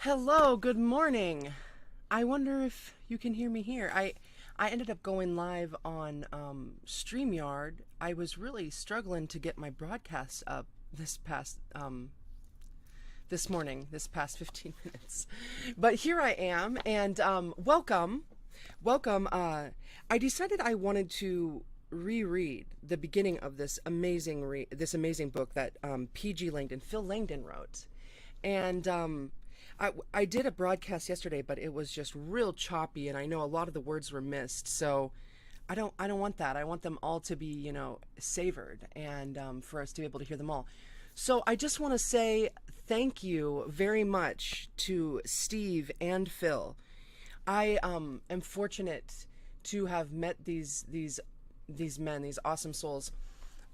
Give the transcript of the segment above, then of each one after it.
Hello, good morning. I wonder if you can hear me here. I ended up going live on StreamYard. I was really struggling to get my broadcast up this morning, this past 15 minutes. But here I am, and welcome. I decided I wanted to reread the beginning of this amazing book that Phil Langdon wrote, and I did a broadcast yesterday, but it was just real choppy, and I know a lot of the words were missed. So I don't want that. I want them all to be savored, and for us to be able to hear them all. So I just want to say thank you very much to Steve and Phil. I am fortunate to have met these men, these awesome souls,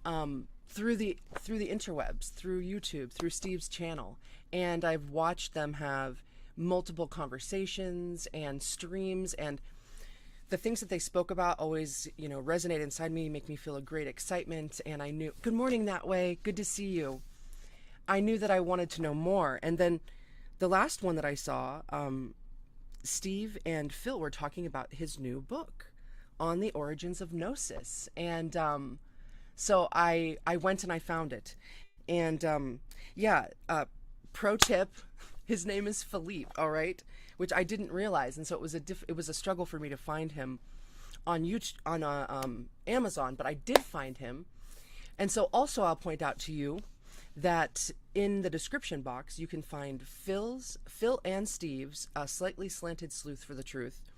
through the interwebs, through YouTube, through Steve's channel, and I've watched them have multiple conversations and streams, and the things that they spoke about always, resonate inside me, make me feel a great excitement. And I knew, good morning that way, good to see you. I knew that I wanted to know more. And then the last one that I saw, Steve and Phil were talking about his new book on the origins of Gnosis. And so I went and I found it. And pro tip, his name is Philippe, all right, which I didn't realize. And so it was a struggle for me to find him on YouTube, on Amazon, but I did find him. And so also I'll point out to you that in the description box you can find Phil and Steve's Slightly Slanted Sleuth for the Truth.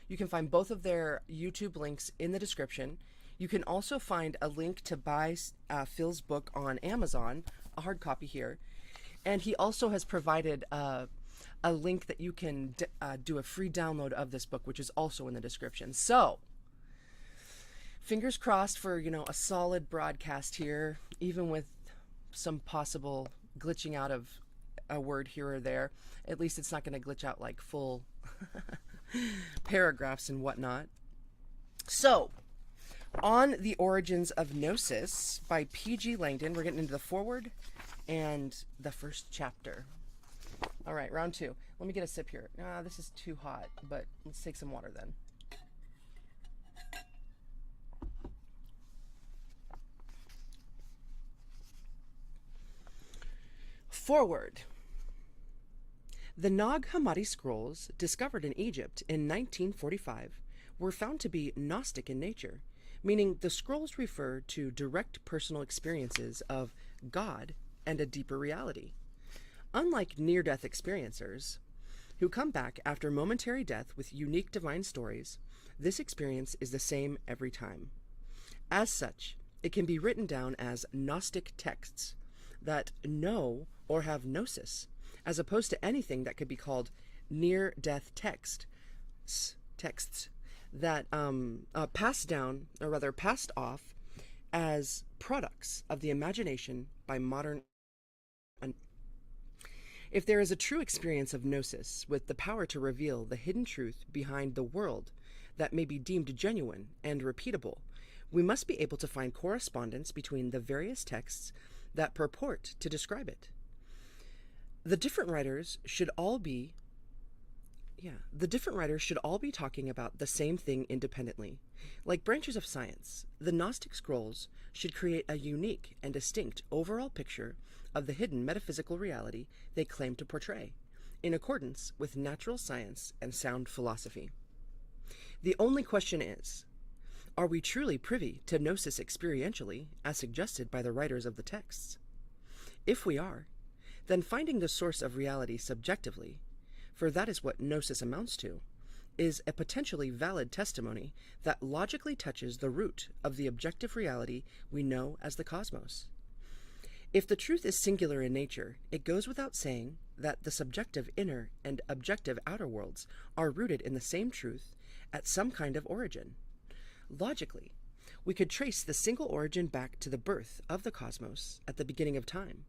You can find both of their YouTube links in the description. You can also find a link to buy Phil's book on Amazon, a hard copy here. And he also has provided a link that you can do a free download of this book, which is also in the description. So, fingers crossed for, a solid broadcast here, even with some possible glitching out of a word here or there. At least it's not going to glitch out like full paragraphs and whatnot. So, on the Origins of Gnosis by P.G. Langdon, we're getting into the foreword and the first chapter. All right, round two. Let me get a sip here. This is too hot, but let's take some water then. Foreword. The Nag Hammadi scrolls, discovered in Egypt in 1945, were found to be Gnostic in nature, meaning the scrolls refer to direct personal experiences of God and a deeper reality. Unlike near-death experiencers, who come back after momentary death with unique divine stories, this experience is the same every time. As such, it can be written down as Gnostic texts that know or have gnosis, as opposed to anything that could be called near-death texts that passed down, or rather passed off, as products of the imagination by modern. If there is a true experience of gnosis with the power to reveal the hidden truth behind the world that may be deemed genuine and repeatable, we must be able to find correspondence between the various texts that purport to describe it. The different writers should all be talking about the same thing independently. Like branches of science, the Gnostic scrolls should create a unique and distinct overall picture of the hidden metaphysical reality they claim to portray, in accordance with natural science and sound philosophy. The only question is, are we truly privy to gnosis experientially, as suggested by the writers of the texts? If we are, then finding the source of reality subjectively, for that is what gnosis amounts to, is a potentially valid testimony that logically touches the root of the objective reality we know as the cosmos. If the truth is singular in nature, it goes without saying that the subjective inner and objective outer worlds are rooted in the same truth at some kind of origin. Logically, we could trace the single origin back to the birth of the cosmos at the beginning of time.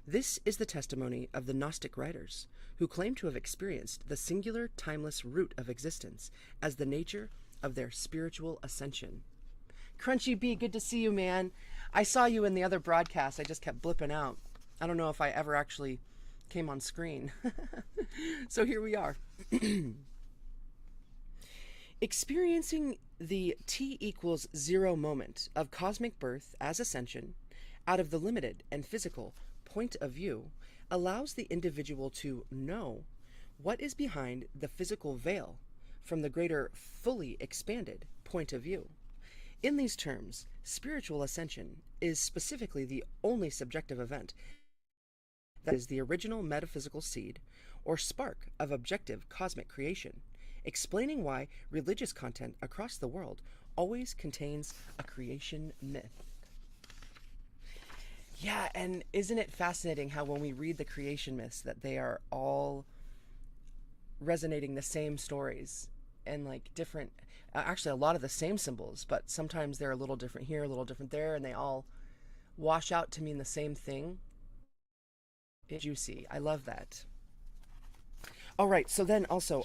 This is the testimony of the Gnostic writers, who claim to have experienced the singular, timeless root of existence as the nature of their spiritual ascension. Crunchy B, good to see you, man. I saw you in the other broadcast. I just kept blipping out. I don't know if I ever actually came on screen. So here we are. Experiencing the T=0 moment of cosmic birth as ascension out of the limited and physical point of view allows the individual to know what is behind the physical veil from the greater, fully expanded point of view. In these terms, spiritual ascension is specifically the only subjective event that is the original metaphysical seed or spark of objective cosmic creation, explaining why religious content across the world always contains a creation myth. Yeah, and isn't it fascinating how when we read the creation myths that they are all resonating the same stories and like different, actually a lot of the same symbols, but sometimes they're a little different here, a little different there, and they all wash out to mean the same thing. It's juicy. I love that. All right, so then also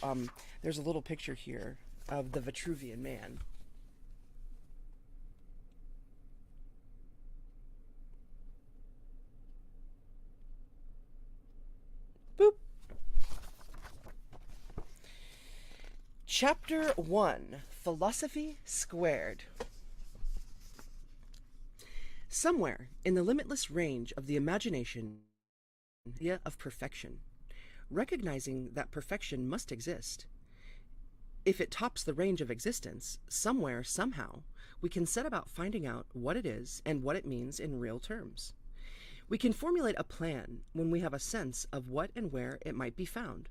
there's a little picture here of the Vitruvian Man. Boop. Chapter 1, Philosophy Squared. Somewhere in the limitless range of the imagination, the idea of perfection, recognizing that perfection must exist. If it tops the range of existence, somewhere, somehow, we can set about finding out what it is and what it means in real terms. We can formulate a plan when we have a sense of what and where it might be found,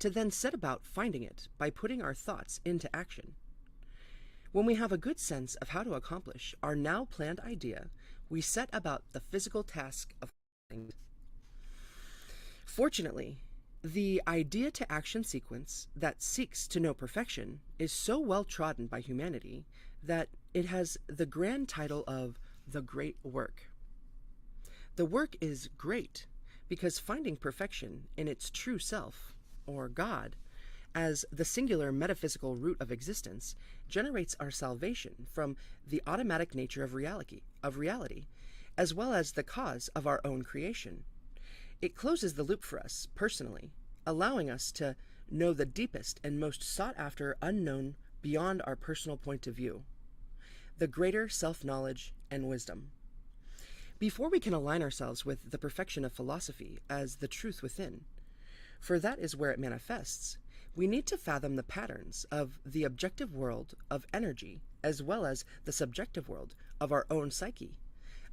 to then set about finding it by putting our thoughts into action. When we have a good sense of how to accomplish our now planned idea, we set about the physical task of finding it. Fortunately, the idea to action sequence that seeks to know perfection is so well trodden by humanity that it has the grand title of the Great Work. The work is great because finding perfection in its true self, or God, as the singular metaphysical root of existence, generates our salvation from the automatic nature of reality, as well as the cause of our own creation. It closes the loop for us personally, allowing us to know the deepest and most sought-after unknown beyond our personal point of view, the greater self-knowledge and wisdom. Before we can align ourselves with the perfection of philosophy as the truth within, for that is where it manifests, we need to fathom the patterns of the objective world of energy as well as the subjective world of our own psyche,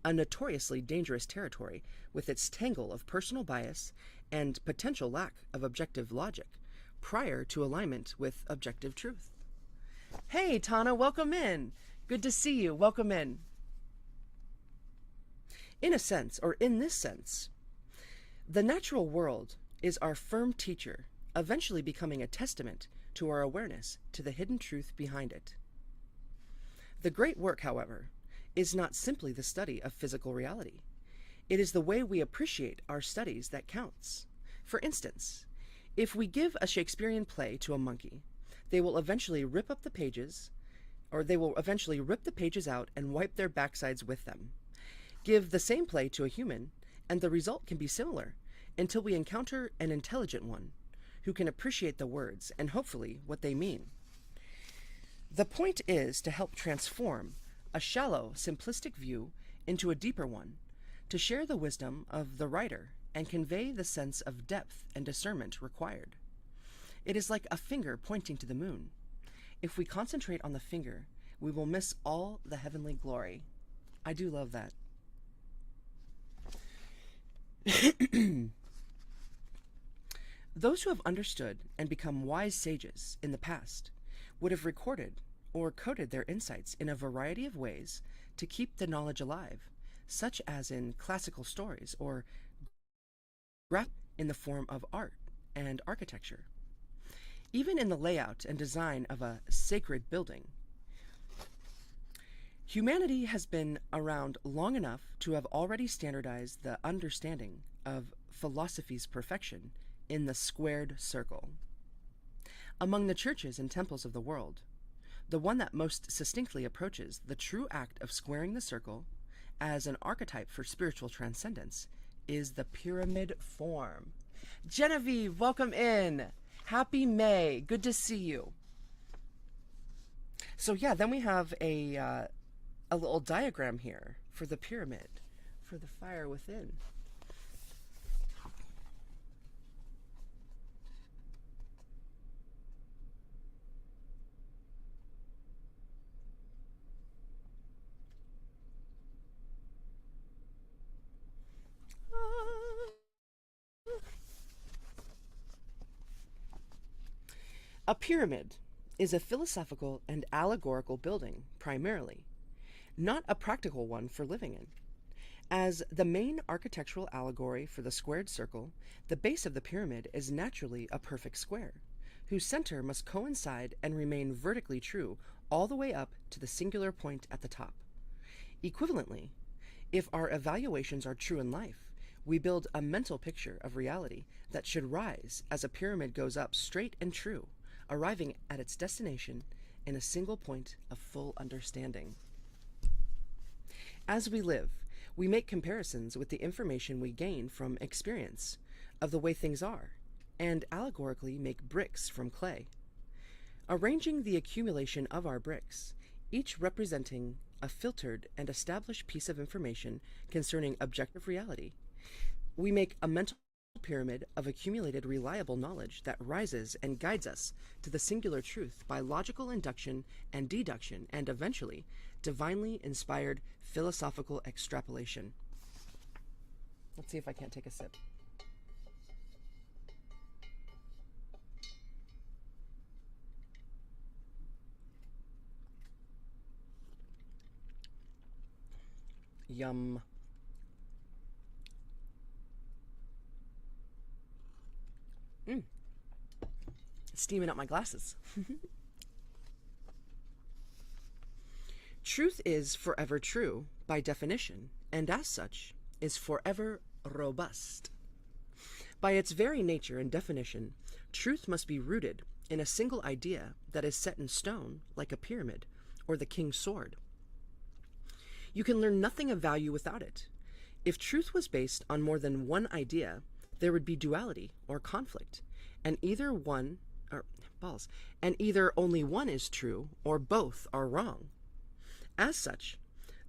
a notoriously dangerous territory with its tangle of personal bias and potential lack of objective logic prior to alignment with objective truth. Hey, Tana, welcome in. Good to see you. Welcome in. In a sense, or in this sense, the natural world is our firm teacher, eventually becoming a testament to our awareness to the hidden truth behind it. The great work, however, is not simply the study of physical reality. It is the way we appreciate our studies that counts. For instance, if we give a Shakespearean play to a monkey, they will eventually rip the pages out and wipe their backsides with them. Give the same play to a human, and the result can be similar until we encounter an intelligent one who can appreciate the words and hopefully what they mean. The point is to help transform a shallow, simplistic view into a deeper one, to share the wisdom of the writer and convey the sense of depth and discernment required. It is like a finger pointing to the moon. If we concentrate on the finger, we will miss all the heavenly glory. I do love that. Those who have understood and become wise sages in the past would have recorded or coded their insights in a variety of ways to keep the knowledge alive, such as in classical stories or in the form of art and architecture. Even in the layout and design of a sacred building, humanity has been around long enough to have already standardized the understanding of philosophy's perfection in the squared circle. Among the churches and temples of the world, the one that most succinctly approaches the true act of squaring the circle as an archetype for spiritual transcendence is the pyramid form. Genevieve, welcome in. Happy May. Good to see you. So yeah, then we have a little diagram here for the pyramid, for the fire within. A pyramid is a philosophical and allegorical building, primarily, not a practical one for living in. As the main architectural allegory for the squared circle, the base of the pyramid is naturally a perfect square, whose center must coincide and remain vertically true all the way up to the singular point at the top. Equivalently, if our evaluations are true in life, we build a mental picture of reality that should rise as a pyramid goes up straight and true, arriving at its destination in a single point of full understanding. As we live, we make comparisons with the information we gain from experience of the way things are, and allegorically make bricks from clay. Arranging the accumulation of our bricks, each representing a filtered and established piece of information concerning objective reality, we make a mental pyramid of accumulated reliable knowledge that rises and guides us to the singular truth by logical induction and deduction, and eventually divinely inspired philosophical extrapolation. Let's see if I can't take a sip. Yum. Steaming up my glasses. Truth is forever true by definition, and as such is forever robust. By its very nature and definition, truth must be rooted in a single idea that is set in stone like a pyramid or the king's sword. You can learn nothing of value without it. If truth was based on more than one idea, there would be duality or conflict, and either only one is true or both are wrong. As such,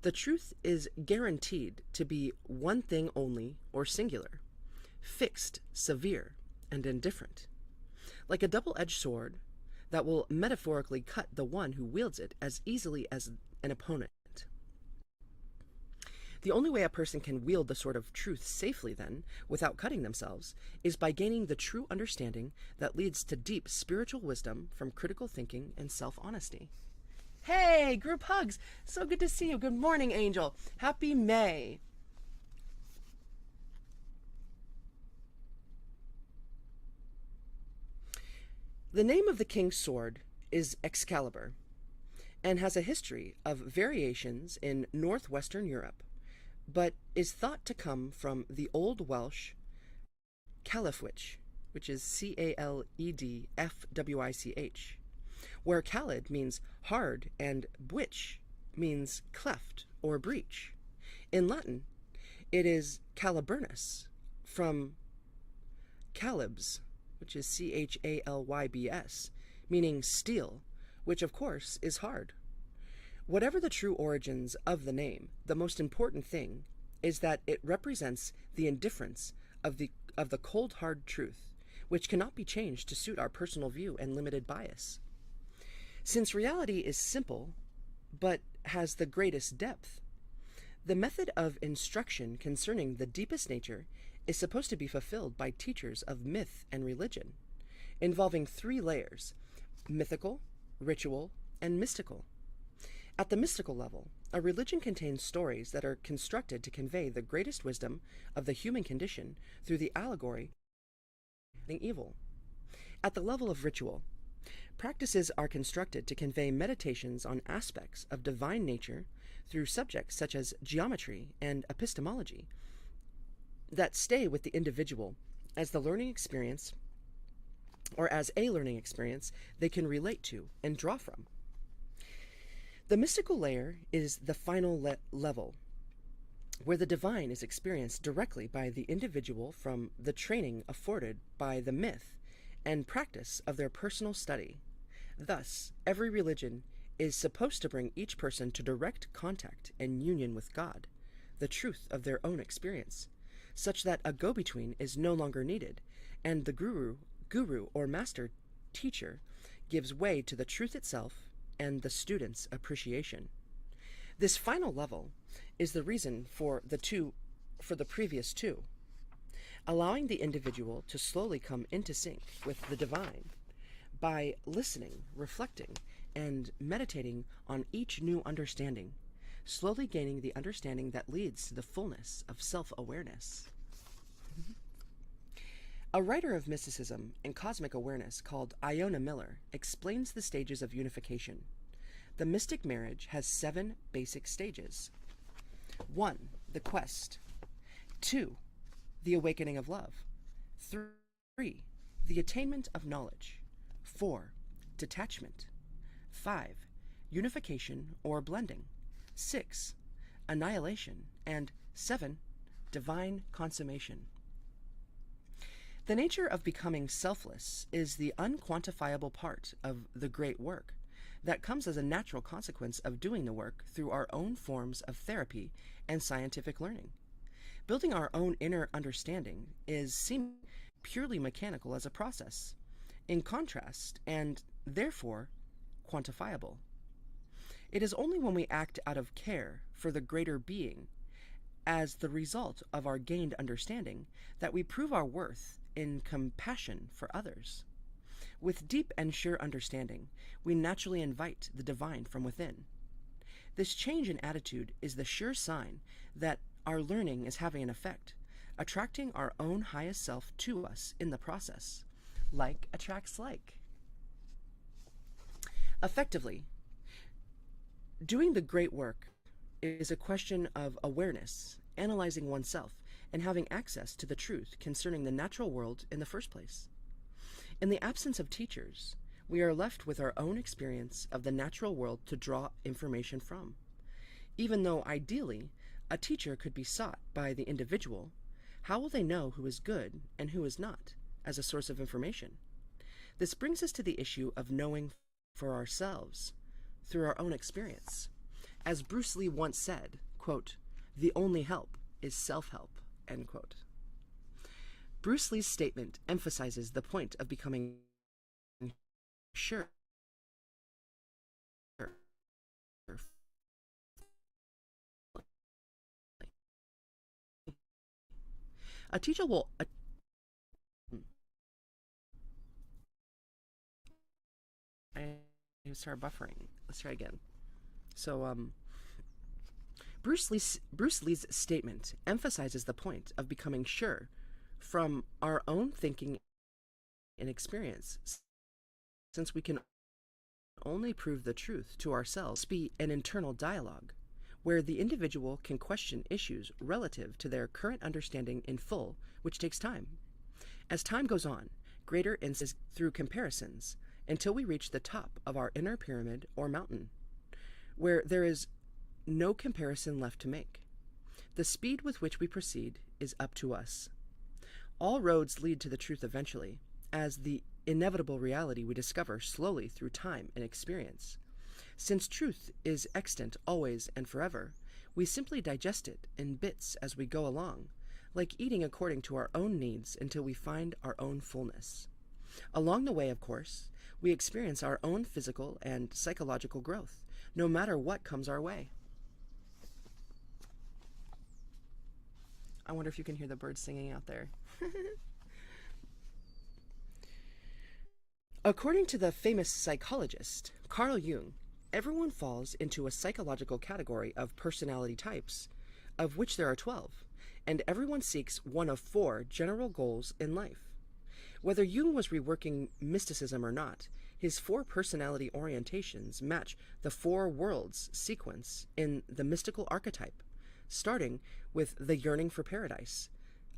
the truth is guaranteed to be one thing only or singular, fixed, severe, and indifferent, like a double-edged sword that will metaphorically cut the one who wields it as easily as an opponent. The only way a person can wield the sword of truth safely, then, without cutting themselves, is by gaining the true understanding that leads to deep spiritual wisdom from critical thinking and self-honesty. Hey, group hugs! So good to see you. Good morning, Angel. Happy May. The name of the king's sword is Excalibur, and has a history of variations in northwestern Europe, but is thought to come from the Old Welsh Caledfwich, which is Caledfwich, where Caled means hard and bwich means cleft or breach. In Latin, it is Caliburnus, from calibs, which is Chalybs, meaning steel, which of course is hard. Whatever the true origins of the name, the most important thing is that it represents the indifference of the cold hard truth, which cannot be changed to suit our personal view and limited bias. Since reality is simple, but has the greatest depth, the method of instruction concerning the deepest nature is supposed to be fulfilled by teachers of myth and religion, involving three layers: mythical, ritual, and mystical. At the mystical level, a religion contains stories that are constructed to convey the greatest wisdom of the human condition through the allegory of evil. At the level of ritual, practices are constructed to convey meditations on aspects of divine nature through subjects such as geometry and epistemology that stay with the individual as a learning experience they can relate to and draw from. The mystical layer is the final level, where the divine is experienced directly by the individual from the training afforded by the myth and practice of their personal study. Thus, every religion is supposed to bring each person to direct contact and union with God, the truth of their own experience, such that a go-between is no longer needed, and the guru or master teacher gives way to the truth itself and the student's appreciation. This final level is the reason for the previous two, allowing the individual to slowly come into sync with the divine by listening, reflecting, and meditating on each new understanding, slowly gaining the understanding that leads to the fullness of self-awareness. A writer of mysticism and cosmic awareness called Iona Miller explains the stages of unification. The mystic marriage has 7 basic stages. 1. The quest. 2. The awakening of love. 3. The attainment of knowledge. 4. Detachment. 5. Unification or blending. 6. Annihilation. And 7. Divine consummation. The nature of becoming selfless is the unquantifiable part of the great work that comes as a natural consequence of doing the work through our own forms of therapy and scientific learning. Building our own inner understanding is seemingly purely mechanical as a process, in contrast, and therefore quantifiable. It is only when we act out of care for the greater being as the result of our gained understanding that we prove our worth in compassion for others. With deep and sure understanding, we naturally invite the divine from within. This change in attitude is the sure sign that our learning is having an effect, attracting our own highest self to us in the process. Like attracts like. Effectively, doing the great work is a question of awareness, analyzing oneself, and having access to the truth concerning the natural world in the first place. In the absence of teachers, we are left with our own experience of the natural world to draw information from. Even though, ideally, a teacher could be sought by the individual, how will they know who is good and who is not as a source of information? This brings us to the issue of knowing for ourselves through our own experience. As Bruce Lee once said, quote, "The only help is self-help," end quote. Bruce Lee's statement emphasizes the point of becoming sure a teacher will I start buffering. Let's try again. So Bruce Lee's statement emphasizes the point of becoming sure from our own thinking and experience, since we can only prove the truth to ourselves. Be an internal dialogue where the individual can question issues relative to their current understanding in full, which takes time. As time goes on, greater insights through comparisons until we reach the top of our inner pyramid or mountain, where there is no comparison left to make. The speed with which we proceed is up to us. All roads lead to the truth eventually, as the inevitable reality we discover slowly through time and experience. Since truth is extant always and forever, we simply digest it in bits as we go along, like eating according to our own needs until we find our own fullness. Along the way, of course, we experience our own physical and psychological growth, no matter what comes our way. I wonder if you can hear the birds singing out there. According to the famous psychologist Carl Jung, everyone falls into a psychological category of personality types, of which there are 12, and everyone seeks one of 4 general goals in life. Whether Jung was reworking mysticism or not, his 4 personality orientations match the 4 worlds sequence in the mystical archetype, starting with the yearning for paradise,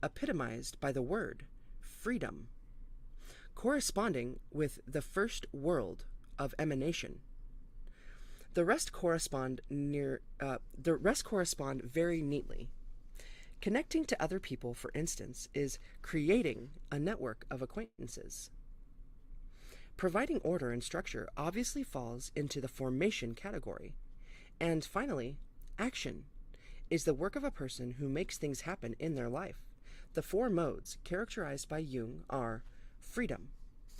epitomized by the word freedom, corresponding with the first world of emanation. The rest correspond very neatly Connecting to other people, for instance, is creating a network of acquaintances. Providing order and structure obviously falls into the formation category. And finally, action is the work of a person who makes things happen in their life. The four modes characterized by Jung are freedom.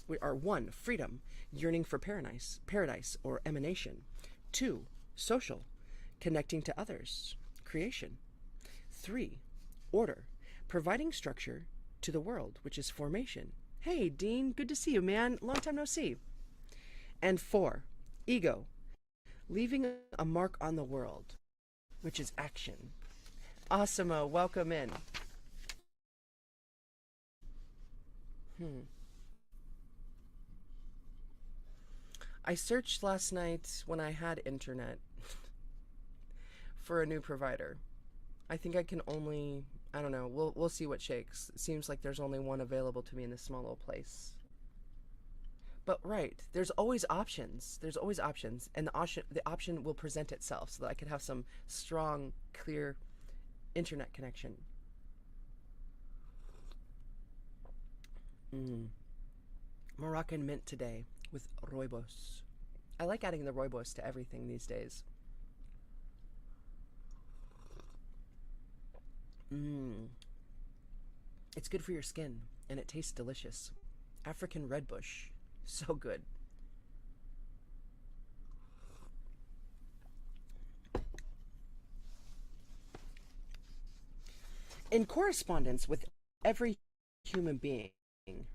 We are 1, freedom, yearning for paradise or emanation. 2, social, connecting to others, creation. 3, order, providing structure to the world, which is formation. Hey, Dean, good to see you, man. Long time no see. And 4, ego, leaving a mark on the world, which is action. Awesome, welcome in. I searched last night when I had internet for a new provider. I think I can only, I don't know, we'll see what shakes. It seems like there's only one available to me in this small little place. But right, there's always options. There's always options, and the option will present itself so that I could have some strong, clear internet connection. Moroccan mint today with rooibos. I like adding the rooibos to everything these days. It's good for your skin, and it tastes delicious. African red bush. So good. In correspondence with every human being,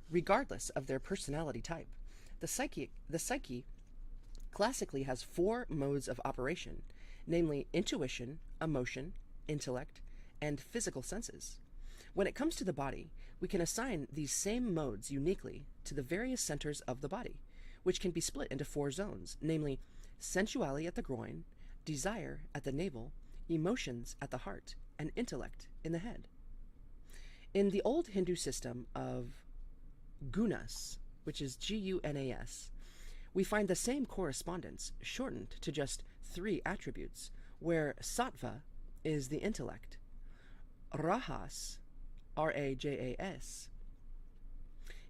regardless of their personality type, the psyche classically has 4 modes of operation, namely intuition, emotion, intellect, and physical senses. When it comes to the body, we can assign these same modes uniquely to the various centers of the body, which can be split into 4 zones, namely sensuality at the groin, desire at the navel, emotions at the heart, and intellect in the head. In the old Hindu system of gunas, which is Gunas, we find the same correspondence shortened to just 3 attributes, where sattva is the intellect, rajas, R-A-J-A-S,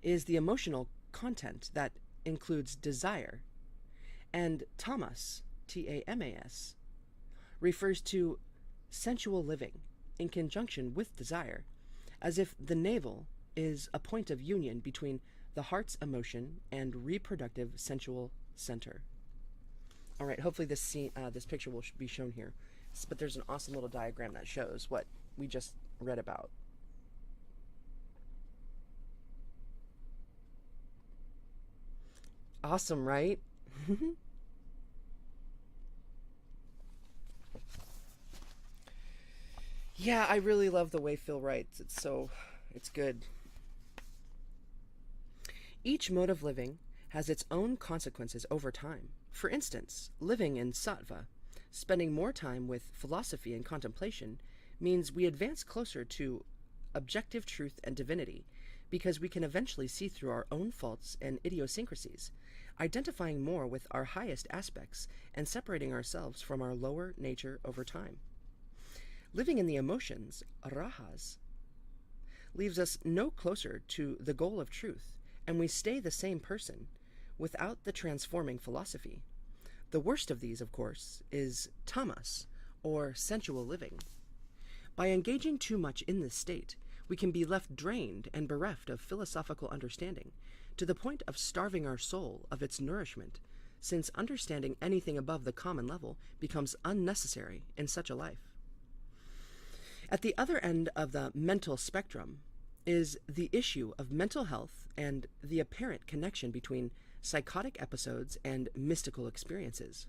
is the emotional content that includes desire, and tamas, T-A-M-A-S, refers to sensual living in conjunction with desire, as if the navel is a point of union between the heart's emotion and reproductive sensual center. All right, hopefully this picture will be shown here, but there's an awesome little diagram that shows what we just read about. Awesome, right? Yeah, I really love the way Phil writes. It's good. Each mode of living has its own consequences over time. For instance, living in sattva, spending more time with philosophy and contemplation, means we advance closer to objective truth and divinity, because we can eventually see through our own faults and idiosyncrasies, identifying more with our highest aspects and separating ourselves from our lower nature over time. Living in the emotions, rajas, leaves us no closer to the goal of truth, and we stay the same person without the transforming philosophy. The worst of these, of course, is tamas, or sensual living. By engaging too much in this state, we can be left drained and bereft of philosophical understanding, to the point of starving our soul of its nourishment, since understanding anything above the common level becomes unnecessary in such a life. At the other end of the mental spectrum is the issue of mental health and the apparent connection between psychotic episodes and mystical experiences.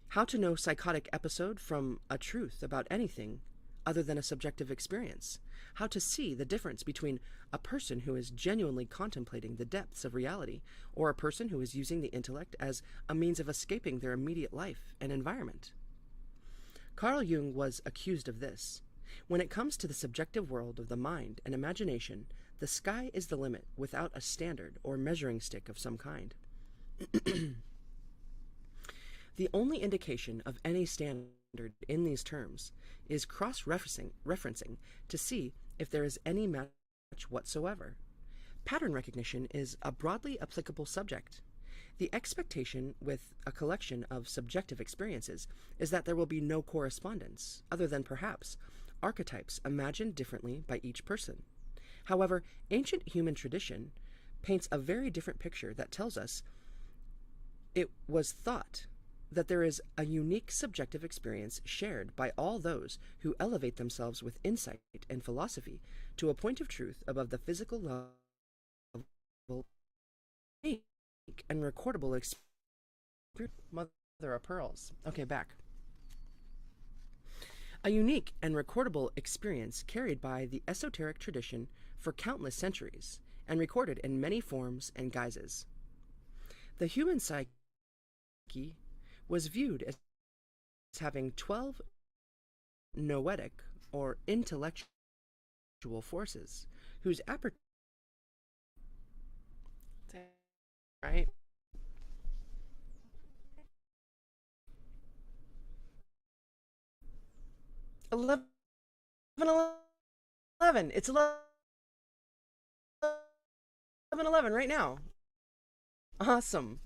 How to know psychotic episode from a truth about anything other than a subjective experience. How to see the difference between a person who is genuinely contemplating the depths of reality or a person who is using the intellect as a means of escaping their immediate life and environment. Carl Jung was accused of this. When it comes to the subjective world of the mind and imagination, the sky is the limit without a standard or measuring stick of some kind. The only indication of any standard in these terms is cross-referencing to see if there is any match whatsoever. Pattern recognition is a broadly applicable subject. The expectation with a collection of subjective experiences is that there will be no correspondence, other than perhaps archetypes imagined differently by each person. However, ancient human tradition paints a very different picture that tells us it was thought that there is a unique subjective experience shared by all those who elevate themselves with insight and philosophy to a point of truth above the physical level and recordable experience. Mother of pearls. Okay, back. A unique and recordable experience carried by the esoteric tradition for countless centuries and recorded in many forms and guises. The human psyche was viewed as having 12 noetic or intellectual forces whose right? 11, 11. It's 11 right now. Awesome.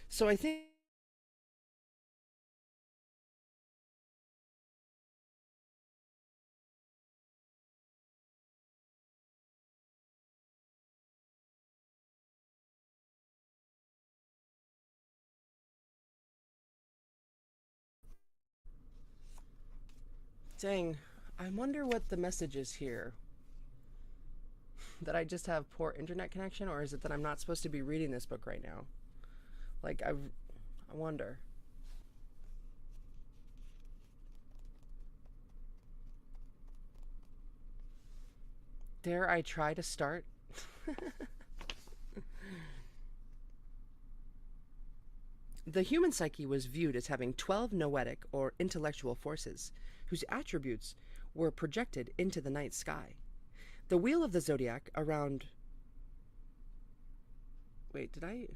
So I think dang, I wonder what the message is here. That I just have poor internet connection, or is it that I'm not supposed to be reading this book right now? Like, I wonder. Dare I try to start? The human psyche was viewed as having 12 noetic or intellectual forces, whose attributes were projected into the night sky. The wheel of the zodiac around... Wait, did I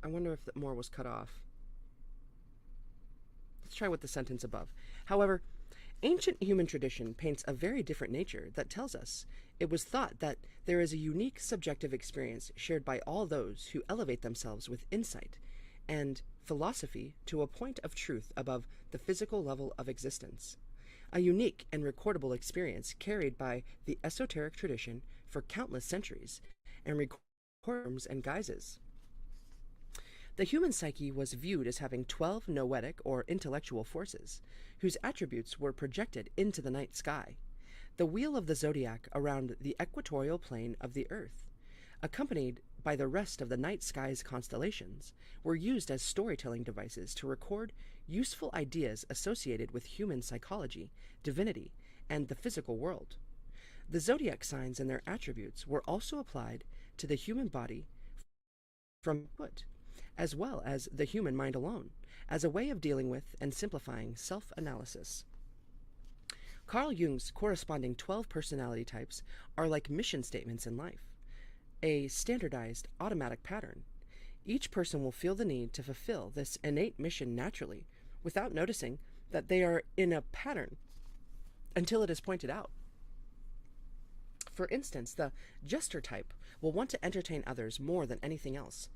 wonder if more was cut off. Let's try with the sentence above. However, ancient human tradition paints a very different nature that tells us it was thought that there is a unique subjective experience shared by all those who elevate themselves with insight and philosophy to a point of truth above the physical level of existence. A unique and recordable experience carried by the esoteric tradition for countless centuries and recorded forms and guises. The human psyche was viewed as having 12 noetic or intellectual forces, whose attributes were projected into the night sky. The wheel of the zodiac around the equatorial plane of the earth, accompanied by the rest of the night sky's constellations, were used as storytelling devices to record useful ideas associated with human psychology, divinity, and the physical world. The zodiac signs and their attributes were also applied to the human body from foot, as well as the human mind alone, as a way of dealing with and simplifying self-analysis. Carl Jung's corresponding 12 personality types are like mission statements in life, a standardized automatic pattern. Each person will feel the need to fulfill this innate mission naturally, without noticing that they are in a pattern until it is pointed out. For instance, the jester type will want to entertain others more than anything else,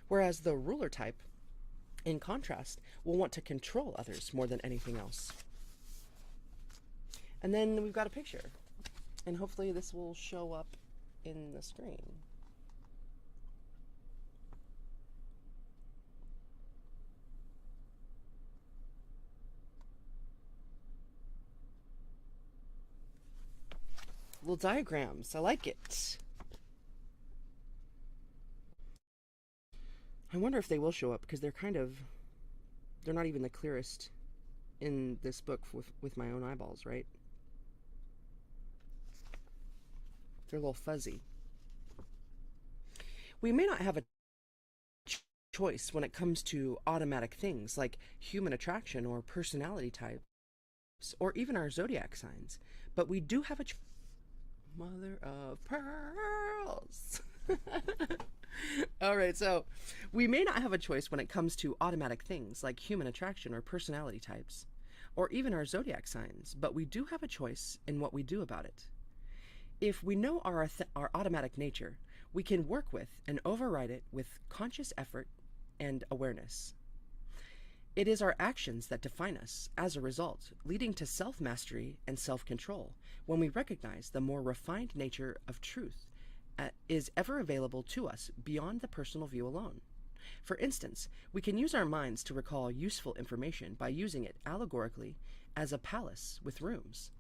whereas the ruler type, in contrast, will want to control others more than anything else. And then we've got a picture, and hopefully this will show up in the screen. Little diagrams, I like it. I wonder if they will show up, because they're not even the clearest in this book with my own eyeballs, right? They're a little fuzzy. We may not have a choice when it comes to automatic things like human attraction or personality types, or even our zodiac signs, but we do have a mother of pearls. All right, so we may not have a choice when it comes to automatic things like human attraction or personality types, or even our zodiac signs, but we do have a choice in what we do about it. If we know our automatic nature, we can work with and override it with conscious effort and awareness. It is our actions that define us as a result, leading to self-mastery and self-control when we recognize the more refined nature of truth is ever available to us beyond the personal view alone. For instance, we can use our minds to recall useful information by using it allegorically as a palace with rooms.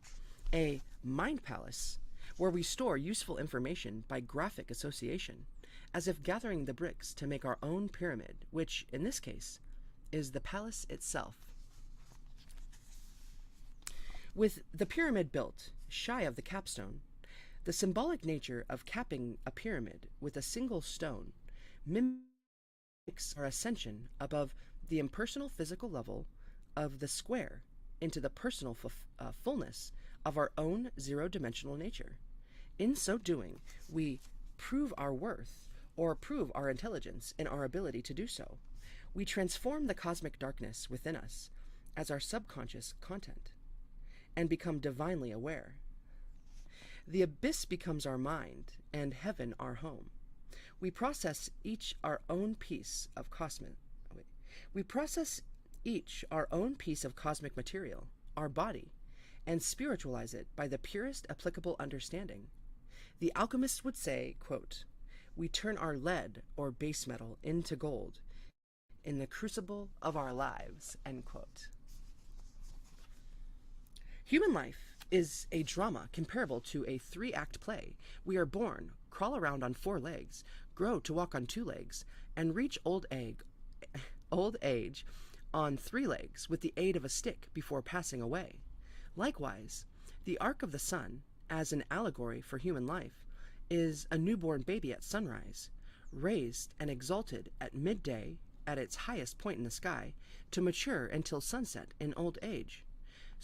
A mind palace, where we store useful information by graphic association, as if gathering the bricks to make our own pyramid, which, in this case, is the palace itself. With the pyramid built, shy of the capstone, the symbolic nature of capping a pyramid with a single stone mimics our ascension above the impersonal physical level of the square into the personal fullness of our own zero-dimensional nature. In so doing, we prove our worth or prove our intelligence in our ability to do so. We transform the cosmic darkness within us as our subconscious content and become divinely aware. The abyss becomes our mind and heaven our home. We process each our own piece of cosmic material, our body, and spiritualize it by the purest applicable understanding. The alchemists would say, quote, "We turn our lead or base metal into gold in the crucible of our lives," end quote. Human life is a drama comparable to a 3-act play. We are born, crawl around on 4 legs, grow to walk on 2 legs, and reach old age on 3 legs with the aid of a stick before passing away. Likewise, the arc of the sun, as an allegory for human life, is a newborn baby at sunrise, raised and exalted at midday at its highest point in the sky, to mature until sunset in old age.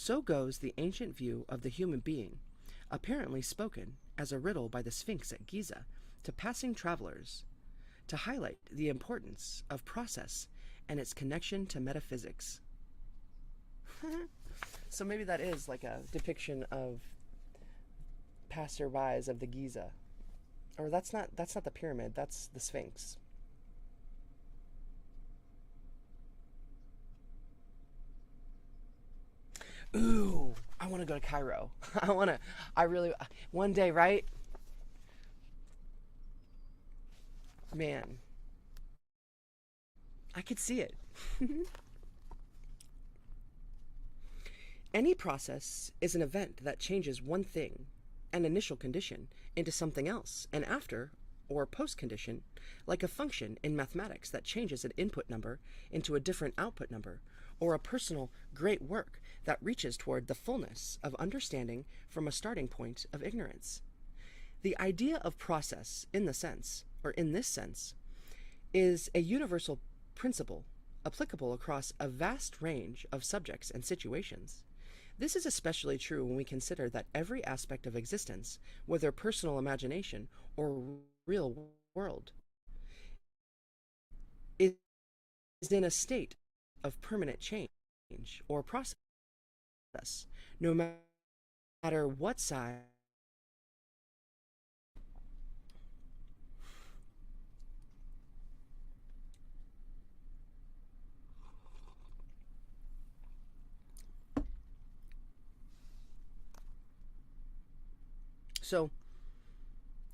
So goes the ancient view of the human being, apparently spoken as a riddle by the Sphinx at Giza to passing travelers, to highlight the importance of process and its connection to metaphysics. So maybe that is like a depiction of passerbys of the Giza. Or that's not the pyramid, that's the Sphinx. Ooh, I want to go to Cairo. One day, right? Man, I could see it. Any process is an event that changes one thing, an initial condition, into something else, an after or post condition, like a function in mathematics that changes an input number into a different output number, or a personal great work that reaches toward the fullness of understanding from a starting point of ignorance. The idea of process, in this sense, is a universal principle applicable across a vast range of subjects and situations. This is especially true when we consider that every aspect of existence, whether personal imagination or real world, is in a state of permanent change or process, no matter what size So,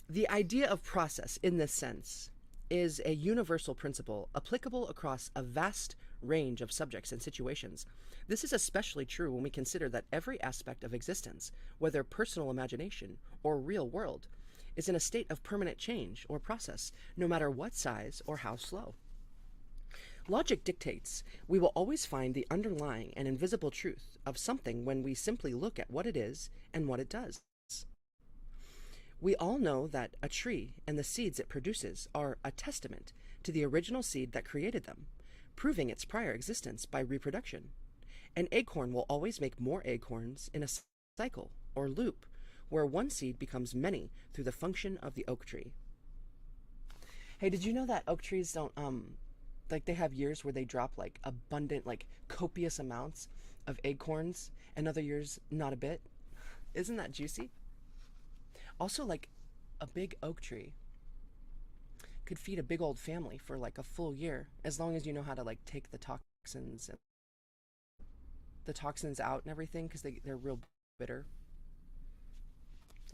the idea of process, in this sense, is a universal principle applicable across a vast range of subjects and situations. This is especially true when we consider that every aspect of existence, whether personal imagination or real world, is in a state of permanent change or process, no matter what size or how slow. Logic dictates we will always find the underlying and invisible truth of something when we simply look at what it is and what it does. We all know that a tree and the seeds it produces are a testament to the original seed that created them, proving its prior existence by reproduction. An acorn will always make more acorns in a cycle or loop where one seed becomes many through the function of the oak tree. Hey, did you know that oak trees don't, like they have years where they drop like abundant, like copious amounts of acorns, and other years not a bit? Isn't that juicy? Also, like a big oak tree could feed a big old family for like a full year, as long as you know how to like take the toxins out and everything, because they're real bitter.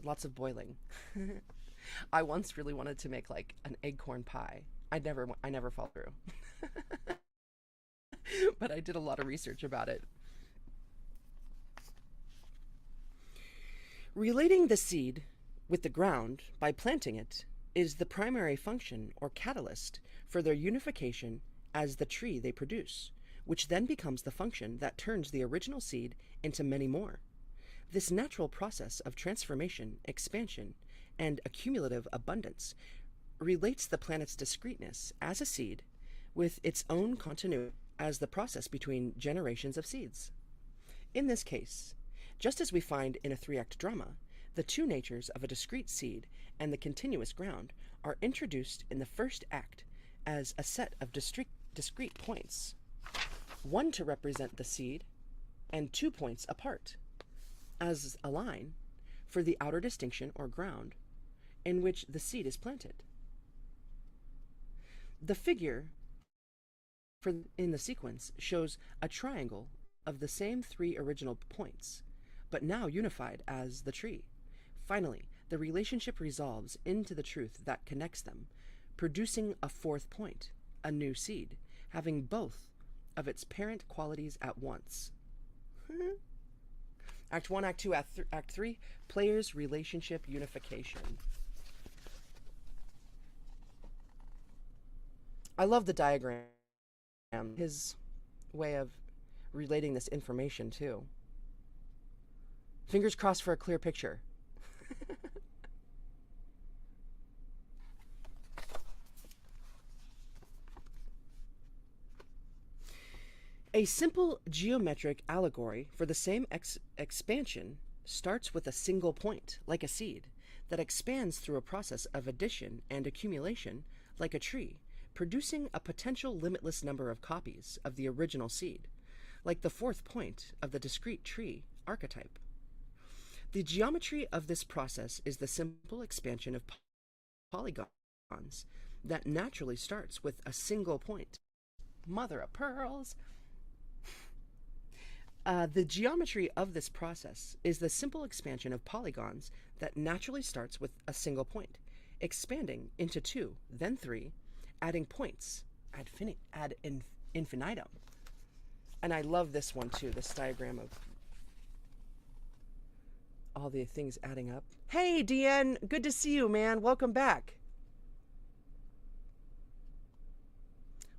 Lots of boiling. I once really wanted to make like an acorn pie. I never followed through. But I did a lot of research about it. Relating the seed with the ground by planting it is the primary function or catalyst for their unification as the tree they produce, which then becomes the function that turns the original seed into many more. This natural process of transformation, expansion, and accumulative abundance relates the planet's discreteness as a seed with its own continuity as the process between generations of seeds. In this case, just as we find in a three-act drama, the two natures of a discrete seed and the continuous ground are introduced in the first act as a set of discrete points, one to represent the seed and 2 points apart, as a line for the outer distinction or ground in which the seed is planted. The figure in the sequence shows a triangle of the same 3 original points, but now unified as the tree. Finally, the relationship resolves into the truth that connects them, producing a 4th point, a new seed, having both of its parent qualities at once. Act 1, Act 2, Act 3, players' relationship unification. I love the diagram, his way of relating this information too. Fingers crossed for a clear picture. A simple geometric allegory for the same expansion starts with a single point, like a seed, that expands through a process of addition and accumulation, like a tree, producing a potential limitless number of copies of the original seed, like the 4th point of the discrete tree archetype. The geometry of this process is the simple expansion of polygons that naturally starts with a single point. Mother of pearls! The geometry of this process is the simple expansion of polygons that naturally starts with a single point, expanding into 2, then 3, adding points ad infinitum. And I love this one too, this diagram of all the things adding up. Hey, Deanne, good to see you, man. Welcome back.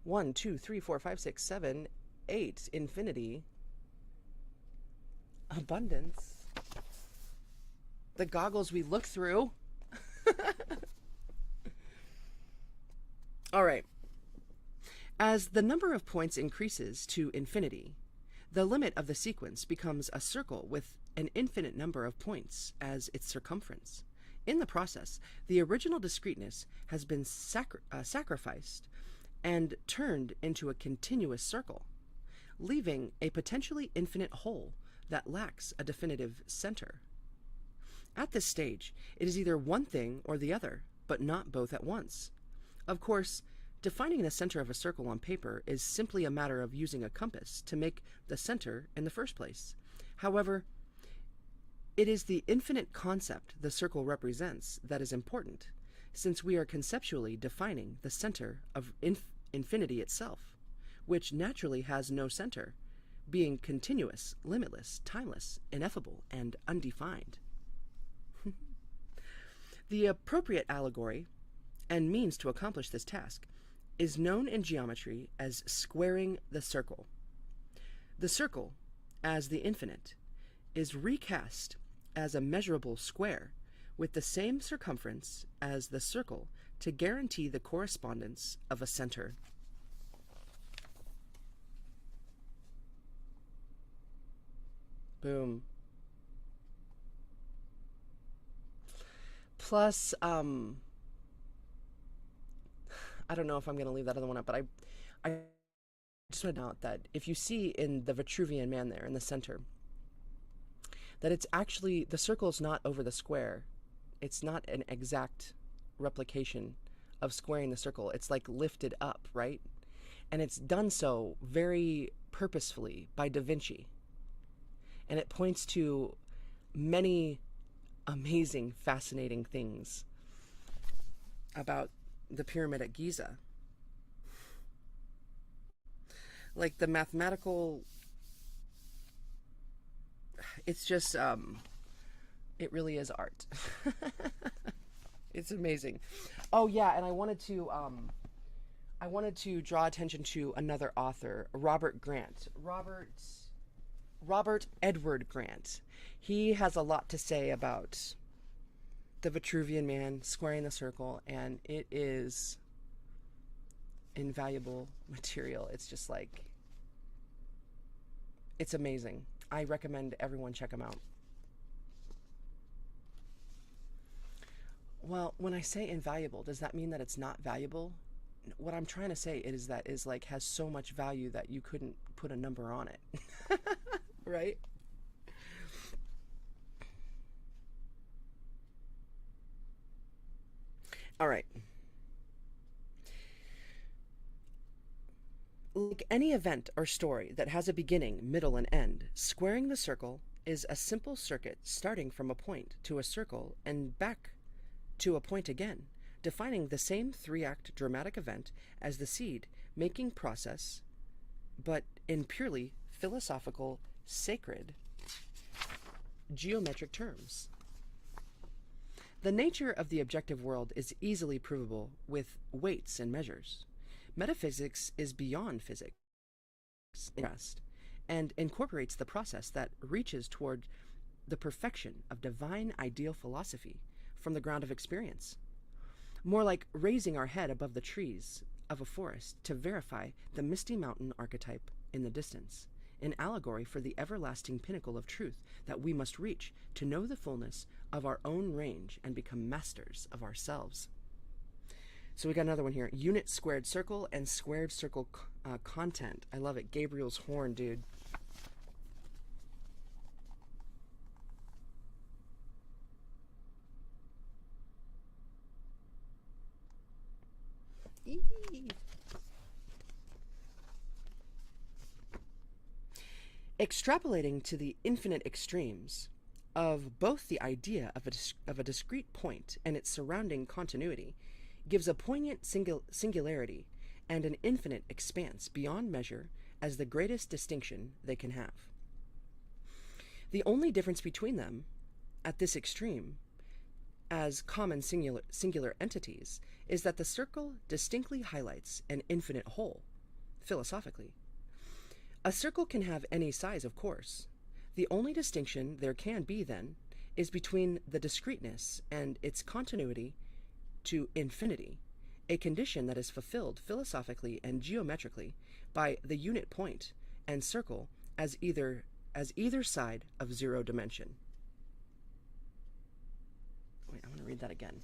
1, 2, 3, 4, 5, 6, 7, 8, infinity, abundance, the goggles we look through. All right. As the number of points increases to infinity, the limit of the sequence becomes a circle with an infinite number of points as its circumference. In the process, the original discreteness has been sacrificed and turned into a continuous circle, leaving a potentially infinite whole that lacks a definitive center. At this stage, it is either one thing or the other, but not both at once. Of course, defining the center of a circle on paper is simply a matter of using a compass to make the center in the first place. However, it is the infinite concept the circle represents that is important, since we are conceptually defining the center of infinity itself, which naturally has no center, being continuous, limitless, timeless, ineffable, and undefined. The appropriate allegory and means to accomplish this task is known in geometry as squaring the circle. The circle, as the infinite, is recast as a measurable square with the same circumference as the circle to guarantee the correspondence of a center. Boom. Plus, I don't know if I'm going to leave that other one up, but I just want to note that if you see in the Vitruvian Man there in the center, that it's actually, the circle is not over the square. It's not an exact replication of squaring the circle. It's like lifted up, right? And it's done so very purposefully by Da Vinci. And it points to many amazing, fascinating things about the pyramid at Giza. Like the mathematical, it's just, it really is art. It's amazing. Oh yeah, and I wanted to draw attention to another author, Robert Grant. Robert Edward Grant. He has a lot to say about the Vitruvian Man squaring the circle, and it is invaluable material. It's just like, it's amazing. I recommend everyone check him out. Well, when I say invaluable, does that mean that it's not valuable? What I'm trying to say is that is like has so much value that you couldn't put a number on it. Right? All right. Like any event or story that has a beginning, middle, and end, squaring the circle is a simple circuit starting from a point to a circle and back to a point again, defining the same three-act dramatic event as the seed-making process, but in purely philosophical, sacred, geometric terms. The nature of the objective world is easily provable with weights and measures. Metaphysics is beyond physics and incorporates the process that reaches toward the perfection of divine ideal philosophy from the ground of experience. More like raising our head above the trees of a forest to verify the misty mountain archetype in the distance, an allegory for the everlasting pinnacle of truth that we must reach to know the fullness of our own range and become masters of ourselves. So we got another one here. Unit squared circle and squared circle content. I love it. Gabriel's horn, dude. Eee. Extrapolating to the infinite extremes of both the idea of a discrete point and its surrounding continuity gives a poignant singularity and an infinite expanse beyond measure as the greatest distinction they can have. The only difference between them, at this extreme, as common singular entities, is that the circle distinctly highlights an infinite whole, philosophically. A circle can have any size, of course. The only distinction there can be, then, is between the discreteness and its continuity to infinity, a condition that is fulfilled philosophically and geometrically by the unit point and circle as either side of zero dimension. Wait, I'm going to read that again.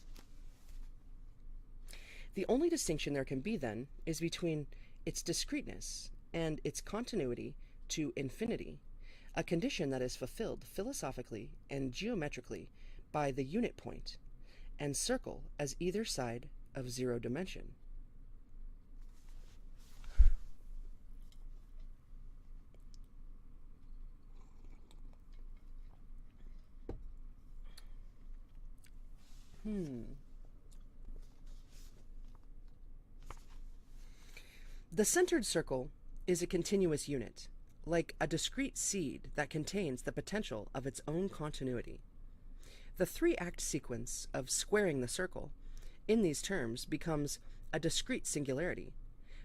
The only distinction there can be, then, is between its discreteness and its continuity to infinity, a condition that is fulfilled philosophically and geometrically by the unit point and circle as either side of zero dimension. The centered circle is a continuous unit, like a discrete seed that contains the potential of its own continuity. The three-act sequence of squaring the circle, in these terms, becomes a discrete singularity,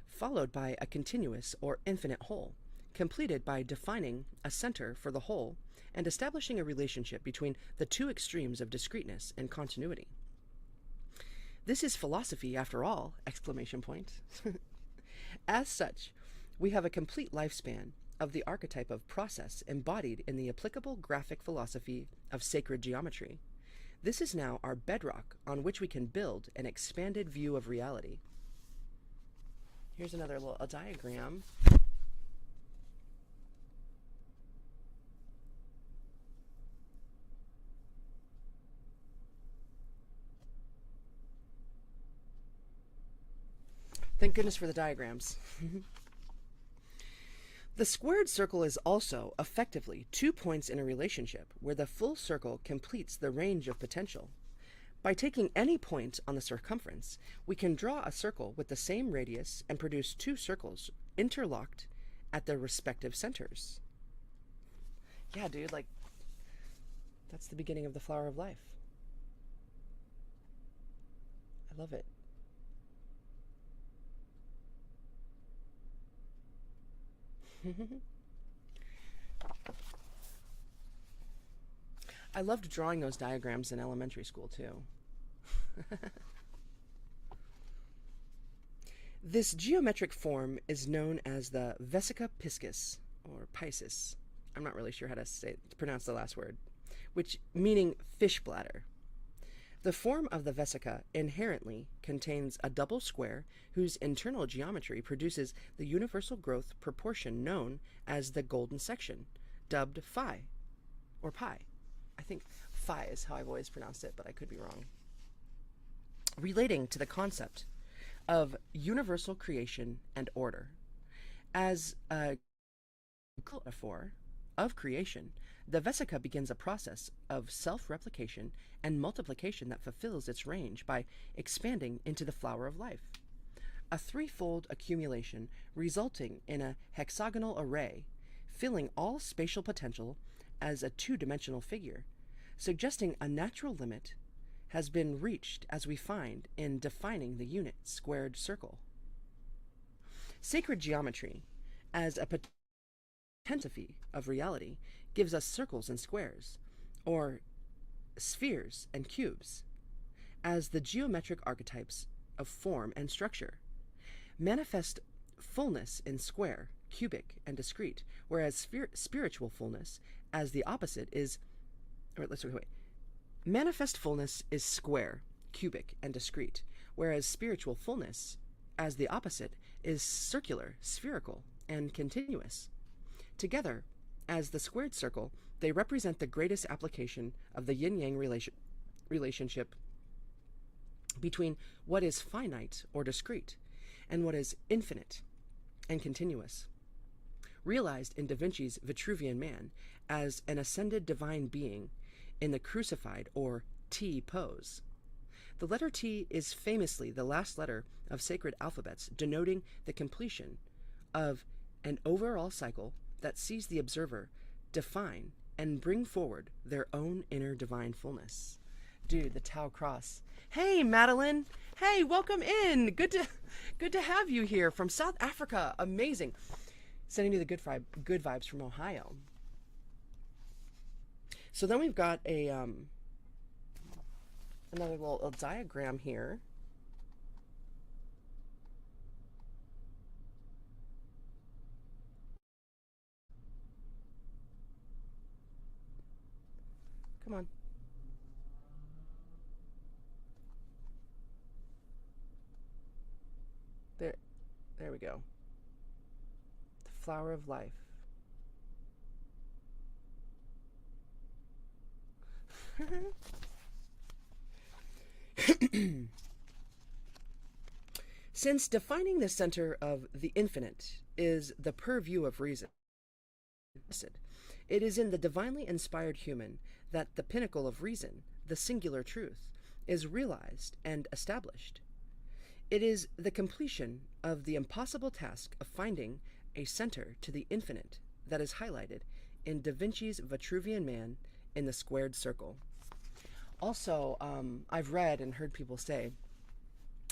followed by a continuous or infinite whole, completed by defining a center for the whole and establishing a relationship between the two extremes of discreteness and continuity. This is philosophy after all! Exclamation point. As such, we have a complete lifespan of the archetype of process embodied in the applicable graphic philosophy of sacred geometry. This is now our bedrock on which we can build an expanded view of reality. Here's another little diagram. Thank goodness for the diagrams. The squared circle is also, effectively, 2 points in a relationship where the full circle completes the range of potential. By taking any point on the circumference, we can draw a circle with the same radius and produce 2 circles interlocked at their respective centers. Yeah, dude, like, that's the beginning of the flower of life. I love it. I loved drawing those diagrams in elementary school too. This geometric form is known as the vesica piscis, or piscis. I'm not really sure how to pronounce the last word, which meaning fish bladder. The form of the vesica inherently contains a double square whose internal geometry produces the universal growth proportion known as the golden section, dubbed phi, or pi. I think phi is how I've always pronounced it, but I could be wrong. Relating to the concept of universal creation and order. As a metaphor of creation, the vesica begins a process of self-replication and multiplication that fulfills its range by expanding into the flower of life. A threefold accumulation resulting in a hexagonal array, filling all spatial potential as a two-dimensional figure, suggesting a natural limit has been reached as we find in defining the unit squared circle. Sacred geometry, as a potential of reality, gives us circles and squares, or spheres and cubes, as the geometric archetypes of form and structure. Manifest fullness in square, cubic, and discrete, whereas spiritual fullness, as the opposite, is... Manifest fullness is square, cubic, and discrete, whereas spiritual fullness, as the opposite, is circular, spherical, and continuous. Together, as the squared circle, they represent the greatest application of the yin-yang relationship between what is finite or discrete and what is infinite and continuous, realized in Da Vinci's Vitruvian Man as an ascended divine being in the crucified or T pose. The letter T is famously the last letter of sacred alphabets, denoting the completion of an overall cycle that sees the observer define and bring forward their own inner divine fullness. Dude, the Tau Cross. Hey, Madeline. Hey, welcome in. Good to have you here from South Africa. Amazing. Sending you the good vibes from Ohio. So then we've got a another little diagram here. Come on. There we go. The flower of life. Since defining the center of the infinite is the purview of reason, it is in the divinely inspired human that the pinnacle of reason, the singular truth, is realized and established. It is the completion of the impossible task of finding a center to the infinite that is highlighted in Da Vinci's Vitruvian Man in the squared circle. Also, I've read and heard people say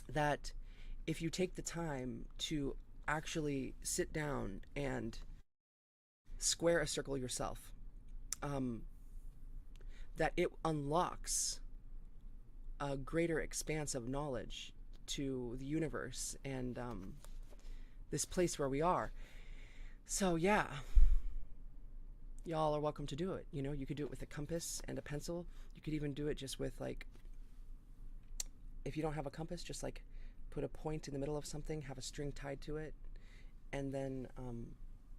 that if you take the time to actually sit down and square a circle yourself, that it unlocks a greater expanse of knowledge to the universe and this place where we are. So yeah, y'all are welcome to do it. You know, you could do it with a compass and a pencil. You could even do it just with, like, if you don't have a compass, just like put a point in the middle of something, have a string tied to it, and then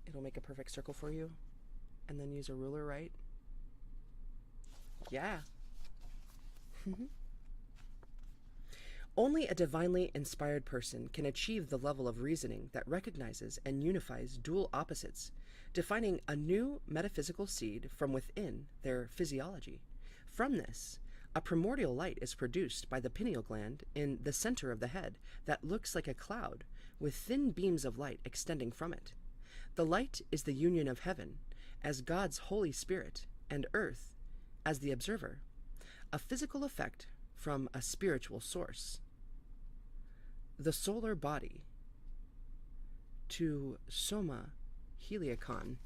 it'll make a perfect circle for you. And then use a ruler, right? Yeah. Only a divinely inspired person can achieve the level of reasoning that recognizes and unifies dual opposites, defining a new metaphysical seed from within their physiology. From this, a primordial light is produced by the pineal gland in the center of the head that looks like a cloud, with thin beams of light extending from it. The light is the union of heaven, as God's Holy Spirit, and earth, as the observer, a physical effect from a spiritual source. The solar body, to Soma Heliacon.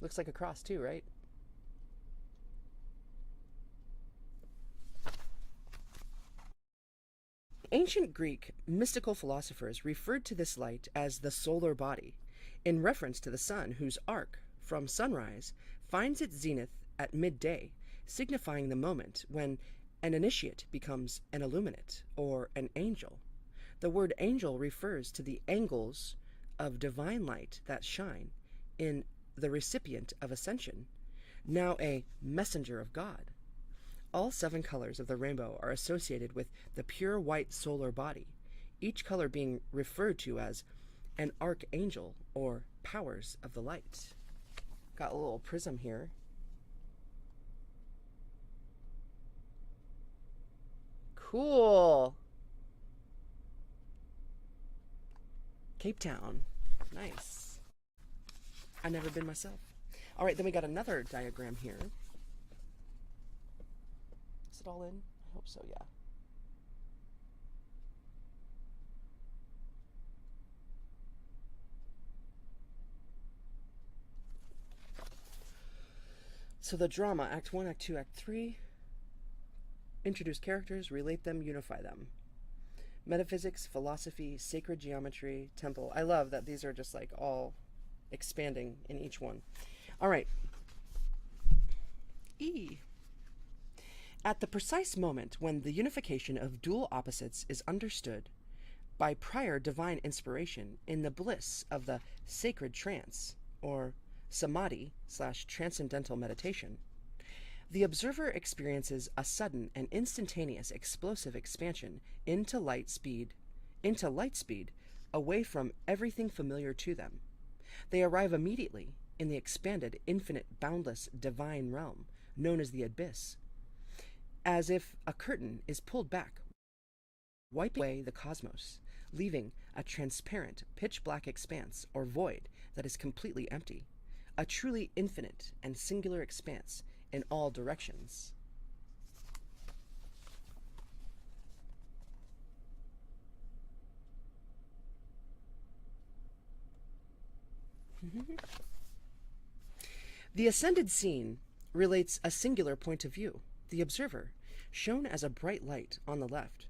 Looks like a cross too, right? Ancient Greek mystical philosophers referred to this light as the solar body, in reference to the sun, whose arc, from sunrise, finds its zenith at midday, signifying the moment when an initiate becomes an illuminate, or an angel. The word angel refers to the angles of divine light that shine in the recipient of ascension, now a messenger of God. All 7 colors of the rainbow are associated with the pure white solar body, each color being referred to as an archangel or powers of the light. Got a little prism here. Cool. Cape Town. Nice. I've never been myself. All right, then we got another diagram here. Is it all in? I hope so, yeah. So the drama, Act 1, Act 2, Act 3. Introduce characters, relate them, unify them. Metaphysics, philosophy, sacred geometry, temple. I love that these are just like all expanding in each one. All right. E. At the precise moment when the unification of dual opposites is understood by prior divine inspiration in the bliss of the sacred trance, or samadhi/transcendental meditation, the observer experiences a sudden and instantaneous explosive expansion into light speed, away from everything familiar to them. They arrive immediately in the expanded, infinite, boundless, divine realm known as the abyss, as if a curtain is pulled back, wiping away the cosmos, leaving a transparent, pitch-black expanse or void that is completely empty, a truly infinite and singular expanse in all directions. The ascended scene relates a singular point of view, the observer, shown as a bright light on the left,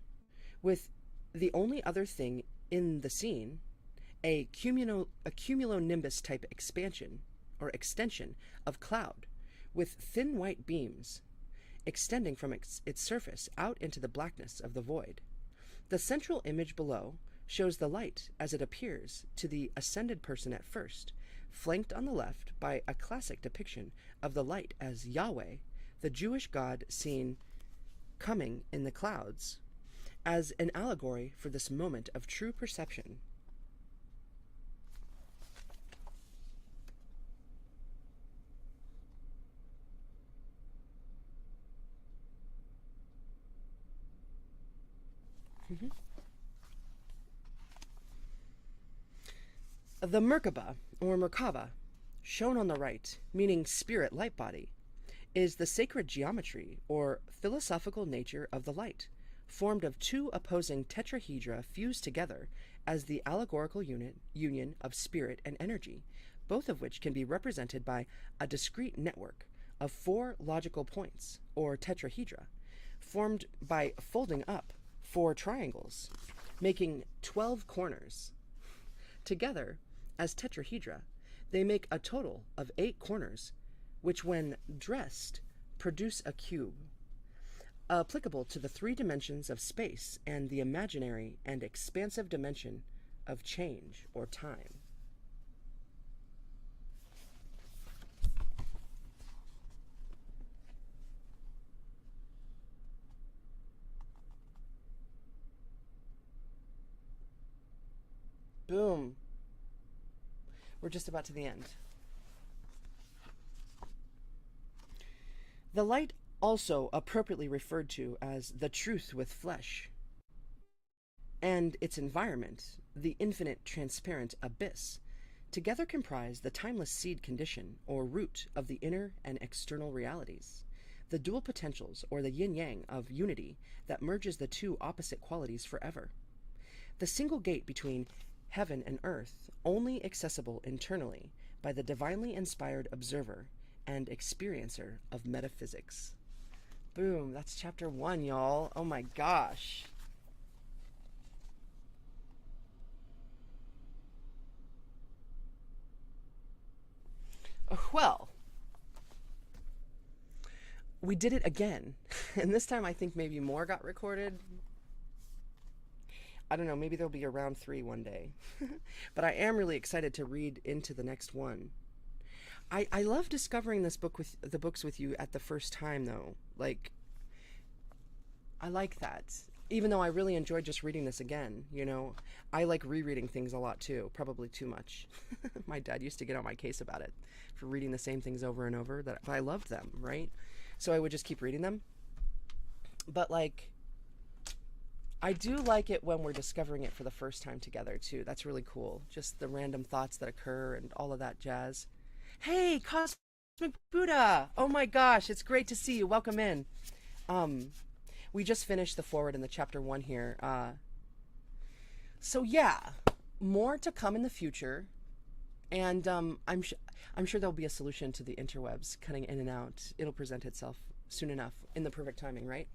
with the only other thing in the scene a cumulonimbus type expansion or extension of cloud with thin white beams extending from its surface out into the blackness of the void. The central image below shows the light as it appears to the ascended person at first, flanked on the left by a classic depiction of the light as Yahweh, the Jewish god seen coming in the clouds, as an allegory for this moment of true perception. The Merkaba, or Merkaba, shown on the right, meaning spirit light body, is the sacred geometry or philosophical nature of the light, formed of two opposing tetrahedra fused together as the allegorical union of spirit and energy, both of which can be represented by a discrete network of four logical points, or tetrahedra, formed by folding up four triangles, making 12 corners. Together, as tetrahedra, they make a total of 8 corners, which when dressed produce a cube, applicable to the 3 dimensions of space and the imaginary and expansive dimension of change or time. Boom. We're just about to the end. The light, also appropriately referred to as the truth with flesh, and its environment, the infinite transparent abyss, together comprise the timeless seed condition or root of the inner and external realities, the dual potentials or the yin-yang of unity that merges the two opposite qualities forever. The single gate between heaven and earth, only accessible internally by the divinely inspired observer and experiencer of metaphysics. Boom, that's chapter 1, y'all. Oh my gosh. Well, we did it again. And this time I think maybe more got recorded. I don't know, maybe there'll be a round 3 one day. But I am really excited to read into the next one. I love discovering the books with you at the first time, though. Like, I like that. Even though I really enjoyed just reading this again, you know. I like rereading things a lot, too. Probably too much. My dad used to get on my case about it for reading the same things over and over. But I loved them, right? So I would just keep reading them. But, like, I do like it when we're discovering it for the first time together, too. That's really cool. Just the random thoughts that occur and all of that jazz. Hey, Cosmic Buddha! Oh my gosh, it's great to see you. Welcome in. We just finished the foreword in the chapter 1 here. So yeah, more to come in the future. And I'm sure there'll be a solution to the interwebs cutting in and out. It'll present itself soon enough in the perfect timing, right?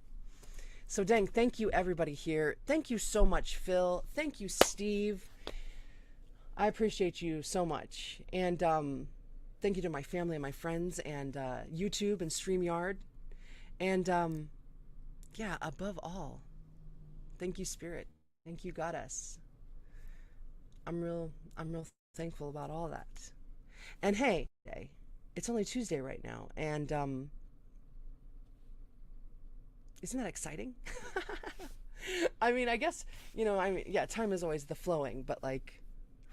So dang, thank you everybody here. Thank you so much, Phil. Thank you, Steve. I appreciate you so much. And thank you to my family and my friends and YouTube and StreamYard. And yeah, above all, thank you, Spirit. Thank you, Goddess. I'm real thankful about all that. And hey, it's only Tuesday right now, and isn't that exciting? I mean, I guess, you know, yeah, time is always the flowing, but like,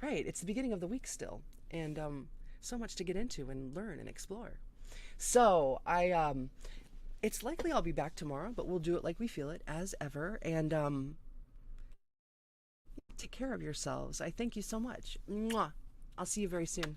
right, it's the beginning of the week still, and so much to get into and learn and explore. So it's likely I'll be back tomorrow, but we'll do it like we feel it, as ever, and take care of yourselves. I thank you so much. Mwah. I'll see you very soon.